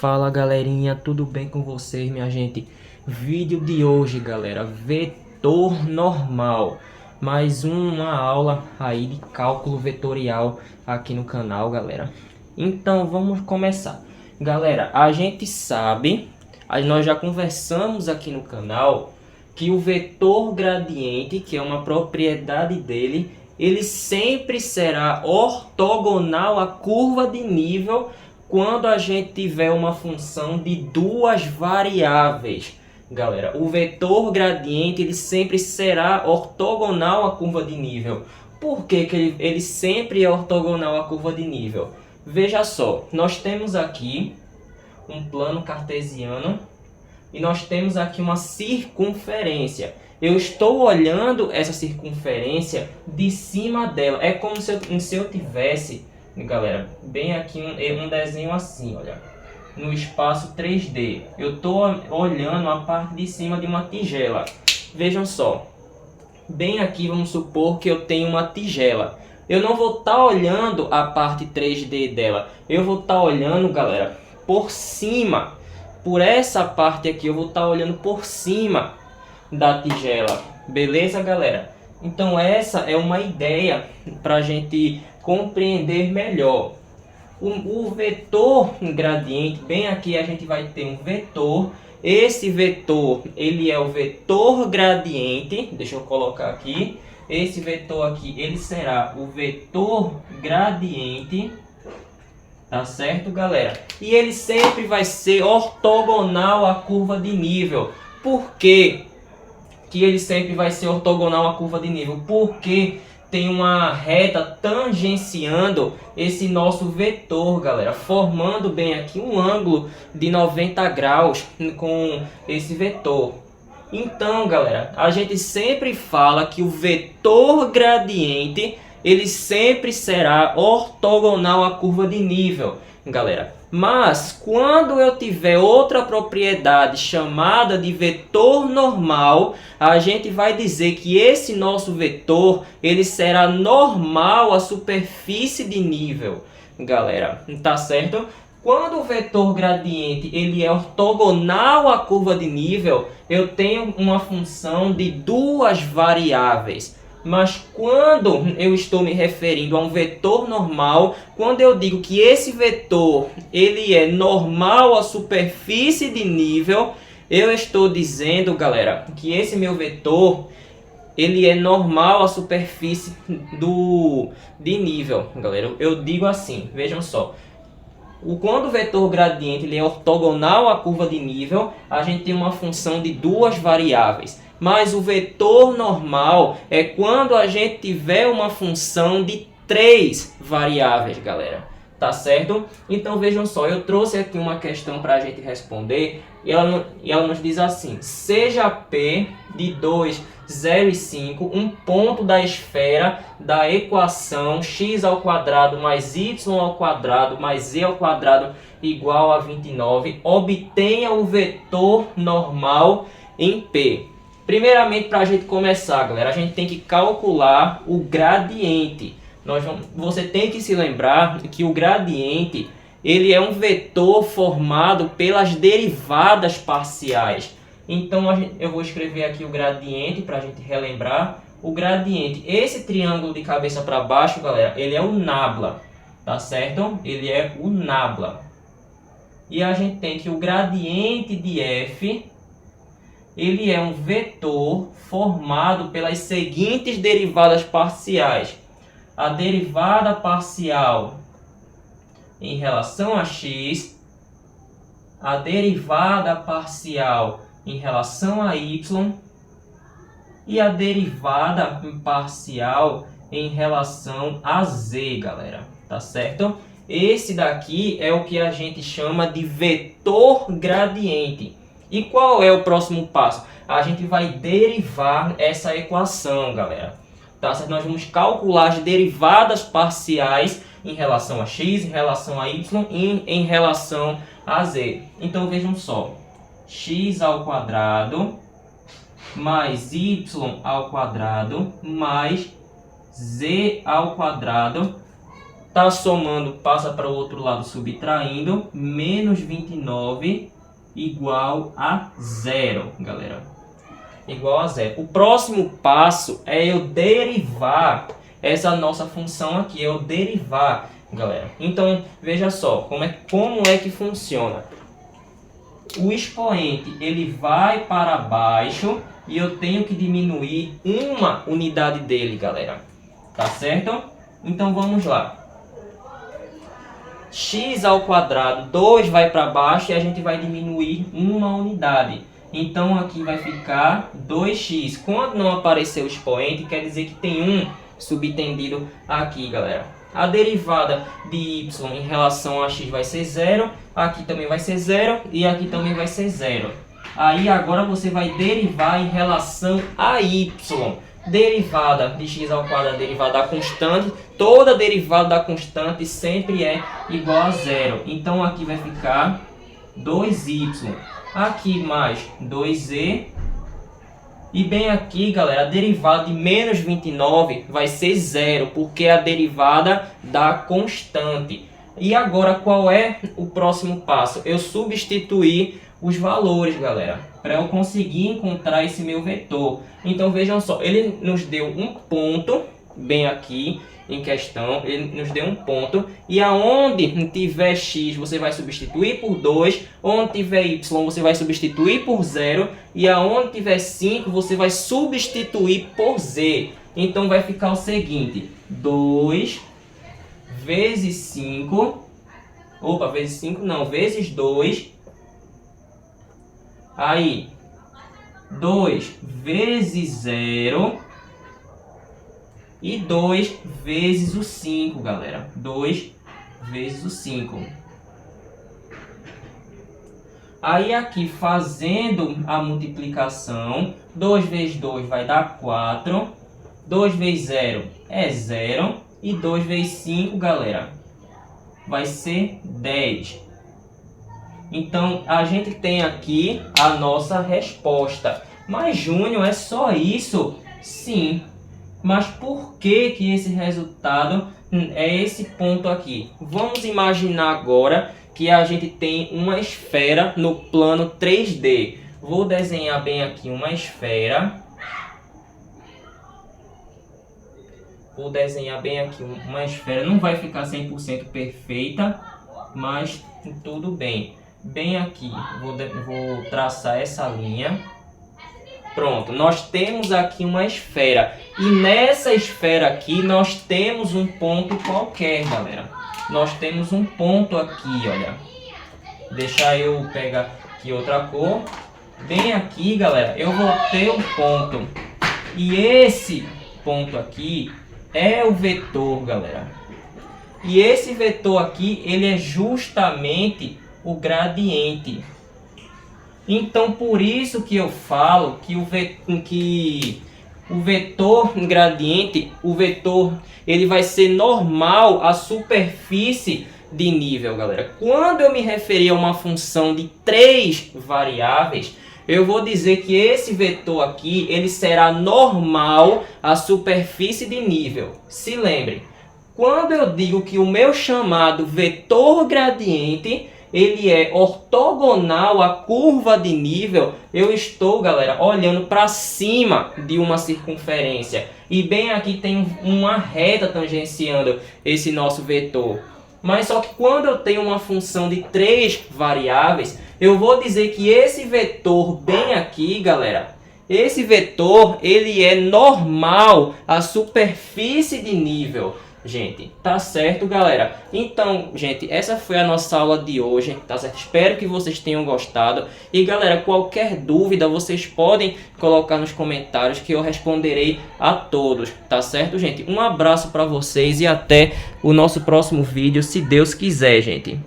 Fala galerinha, tudo bem com vocês, minha gente? Vídeo de hoje, galera, vetor normal. Mais uma aula aí de cálculo vetorial aqui no canal, galera. Então vamos começar. Galera, a gente sabe, nós já conversamos aqui no canal, que o vetor gradiente, que é uma propriedade dele, ele sempre será ortogonal à curva de nível quando a gente tiver uma função de duas variáveis. Galera, o vetor gradiente ele sempre será ortogonal à curva de nível. Por que ele sempre é ortogonal à curva de nível? Veja só, nós temos aqui um plano cartesiano e nós temos aqui uma circunferência. Eu estou olhando essa circunferência de cima dela. É como se eu tivesse, galera, bem aqui um desenho assim, olha, no espaço 3D. Eu estou olhando a parte de cima de uma tigela. Vejam só, bem aqui vamos supor que eu tenho uma tigela. Eu não vou estar olhando a parte 3D dela. Eu vou estar olhando, galera, por cima. Por essa parte aqui eu vou estar olhando por cima da tigela. Beleza, galera? Então essa é uma ideia para a gente compreender melhor. O vetor gradiente, bem aqui a gente vai ter um vetor. Esse vetor, ele é o vetor gradiente. Deixa eu colocar aqui. Esse vetor aqui, ele será o vetor gradiente. Tá certo, galera? E ele sempre vai ser ortogonal à curva de nível. Por quê que ele sempre vai ser ortogonal à curva de nível? Porque tem uma reta tangenciando esse nosso vetor, galera, formando bem aqui um ângulo de 90 graus com esse vetor. Então, galera, a gente sempre fala que o vetor gradiente ele sempre será ortogonal à curva de nível, galera. Mas quando eu tiver outra propriedade chamada de vetor normal, a gente vai dizer que esse nosso vetor ele será normal à superfície de nível, galera. Tá certo? Quando o vetor gradiente ele é ortogonal à curva de nível, eu tenho uma função de duas variáveis. Mas quando eu estou me referindo a um vetor normal, quando eu digo que esse vetor ele é normal à superfície de nível, eu estou dizendo, galera, que esse meu vetor ele é normal à superfície de nível, galera. Eu digo assim, vejam só. Quando o vetor gradiente ele é ortogonal à curva de nível, a gente tem uma função de duas variáveis. Mas o vetor normal é quando a gente tiver uma função de três variáveis, galera. Tá certo? Então vejam só, eu trouxe aqui uma questão para a gente responder e ela nos diz assim: seja P de 2, 0 e 5 um ponto da esfera da equação x ao quadrado mais y ao quadrado mais z ao quadrado igual a 29, obtenha o vetor normal em P. Primeiramente, para a gente começar, galera, a gente tem que calcular o gradiente. Você tem que se lembrar que o gradiente ele é um vetor formado pelas derivadas parciais. Então eu vou escrever aqui o gradiente para a gente relembrar. O gradiente, esse triângulo de cabeça para baixo, galera, ele é o nabla, tá certo? Ele é o nabla. E a gente tem que o gradiente de f ele é um vetor formado pelas seguintes derivadas parciais. A derivada parcial em relação a x, a derivada parcial em relação a y e a derivada parcial em relação a z, galera. Tá certo? Esse daqui é o que a gente chama de vetor gradiente. E qual é o próximo passo? A gente vai derivar essa equação, galera. Tá certo? Nós vamos calcular as derivadas parciais em relação a x, em relação a y e em relação a z. Então vejam só. X ao quadrado mais y ao quadrado mais z ao quadrado Tá somando, passa para o outro lado subtraindo. Menos 29 igual a 0, galera. Igual a 0. O próximo passo é eu derivar essa nossa função aqui. Eu derivar, galera. Então, veja só como é que funciona. O expoente ele vai para baixo e eu tenho que diminuir uma unidade dele, galera. Tá certo? Então vamos lá. X ao quadrado, 2 vai para baixo e a gente vai diminuir uma unidade. Então aqui vai ficar 2x. Quando não aparecer o expoente, quer dizer que tem um subtendido aqui, galera. A derivada de y em relação a x vai ser 0. Aqui também vai ser 0 e aqui também vai ser 0. Aí agora você vai derivar em relação a y. Derivada de x ao quadrado, derivada da constante. Toda derivada da constante sempre é igual a 0. Então aqui vai ficar 2y. Aqui mais 2e. E bem aqui, galera, a derivada de menos 29 vai ser 0, porque é a derivada da constante. E agora, qual é o próximo passo? Eu substituir os valores, galera, para eu conseguir encontrar esse meu vetor. Então, vejam só, ele nos deu um ponto, bem aqui, em questão, ele nos deu um ponto, e aonde tiver x você vai substituir por 2, onde tiver y você vai substituir por 0, e aonde tiver 5 você vai substituir por z. Então vai ficar o seguinte, 2 vezes 5, vezes 5 não, vezes 2, aí 2 vezes 0, e 2 vezes o 5, galera. 2 vezes o 5. Aí aqui, fazendo a multiplicação, 2 vezes 2 vai dar 4. 2 vezes 0 é 0. E 2 vezes 5, galera, vai ser 10. Então, a gente tem aqui a nossa resposta. Mas, Júnior, é só isso? Sim. Mas por que esse resultado é esse ponto aqui? Vamos imaginar agora que a gente tem uma esfera no plano 3D. Vou desenhar bem aqui uma esfera. Vou desenhar bem aqui uma esfera. Não vai ficar 100% perfeita, mas tudo bem. Bem aqui, vou traçar essa linha. Pronto, nós temos aqui uma esfera. E nessa esfera aqui, nós temos um ponto qualquer, galera. Nós temos um ponto aqui, olha. Deixa eu pegar aqui outra cor. Bem aqui, galera, eu vou ter um ponto. E esse ponto aqui é o vetor, galera. E esse vetor aqui, ele é justamente o gradiente. Então, por isso que eu falo que o vetor gradiente, ele vai ser normal à superfície de nível, galera. Quando eu me referir a uma função de 3 variáveis, eu vou dizer que esse vetor aqui, ele será normal à superfície de nível. Se lembrem, quando eu digo que o meu chamado vetor gradiente ele é ortogonal à curva de nível, eu estou, galera, olhando para cima de uma circunferência. E bem aqui tem uma reta tangenciando esse nosso vetor. Mas só que quando eu tenho uma função de 3 variáveis, eu vou dizer que esse vetor bem aqui, galera, esse vetor ele é normal à superfície de nível. Gente, tá certo, galera? Então, gente, essa foi a nossa aula de hoje, tá certo? Espero que vocês tenham gostado. E, galera, qualquer dúvida, vocês podem colocar nos comentários que eu responderei a todos, tá certo, gente? Um abraço pra vocês e até o nosso próximo vídeo, se Deus quiser, gente.